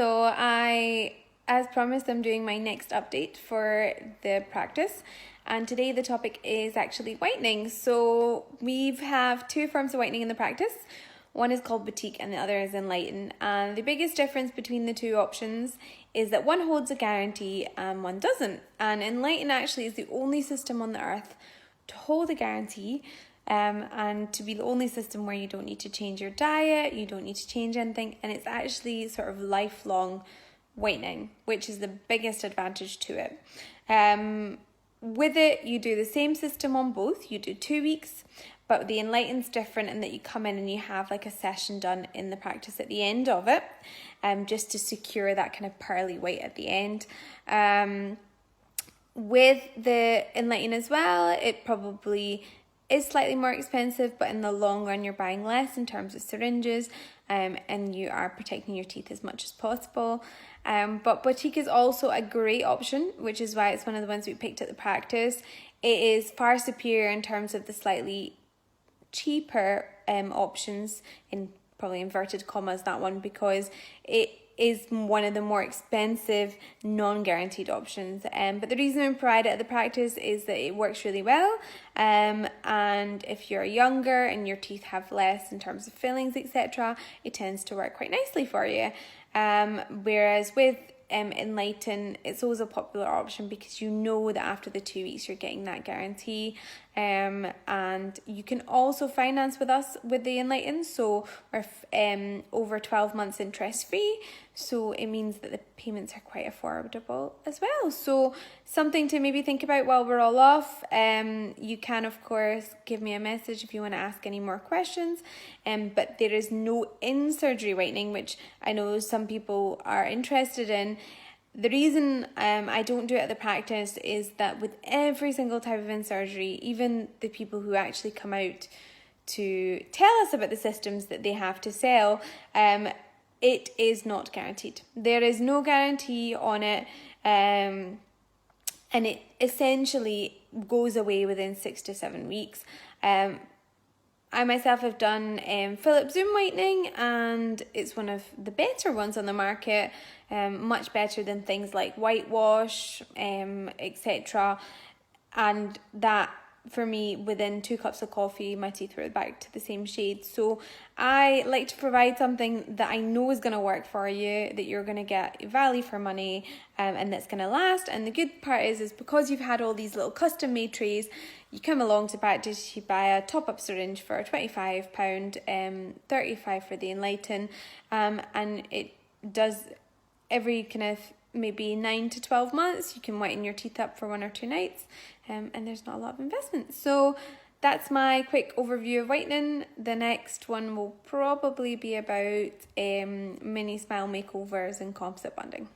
So as promised, I'm doing my next update for the practice. And today the topic is actually whitening. So we have two forms of whitening in the practice. One is called Boutique and the other is Enlighten. And the biggest difference between the two options is that one holds a guarantee and one doesn't. And Enlighten actually is the only system on the earth to hold a guarantee and to be the only system where you don't need to change your diet, you don't need to change anything, and it's actually sort of lifelong whitening, which is the biggest advantage to it. With it, you do the same system on both. You do 2 weeks, but the Enlighten's different in that you come in and you have like a session done in the practice at the end of it, just to secure that kind of pearly white at the end. With the Enlighten as well, it probably is slightly more expensive, but in the long run you're buying less in terms of syringes, and you are protecting your teeth as much as possible. But Boutique is also a great option, which is why it's one of the ones we picked at the practice. It is far superior in terms of the slightly cheaper options, in probably inverted commas that one, because it is one of the more expensive non-guaranteed options, but the reason we provide it at the practice is that it works really well, and if you're younger and your teeth have less in terms of fillings, etc., it tends to work quite nicely for you, whereas with Enlighten, it's always a popular option because you know that after the 2 weeks you're getting that guarantee, and you can also finance with us with the Enlighten, so we're over 12 months interest free, so it means that the payments are quite affordable as well. So something to maybe think about while we're all off. You can of course give me a message if you want to ask any more questions, but there is no in-surgery whitening, which I know some people are interested in. The reason I don't do it at the practice is that with every single type of in-surgery, even the people who actually come out to tell us about the systems that they have to sell, it is not guaranteed. There is no guarantee on it, and it essentially goes away within 6 to 7 weeks. I myself have done Philips Zoom whitening, and it's one of the better ones on the market, much better than things like whitewash, etc. And that, for me, within 2 cups of coffee, my teeth were back to the same shade. So I like to provide something that I know is going to work for you, that you're going to get value for money, and that's going to last. And the good part is because you've had all these little custom made trays, you come along to practice, you buy a top-up syringe for £25, £35 for the Enlighten, and it does every kind of maybe 9 to 12 months, you can whiten your teeth up for 1 or 2 nights, and there's not a lot of investment. So that's my quick overview of whitening. The next one will probably be about mini smile makeovers and composite bonding.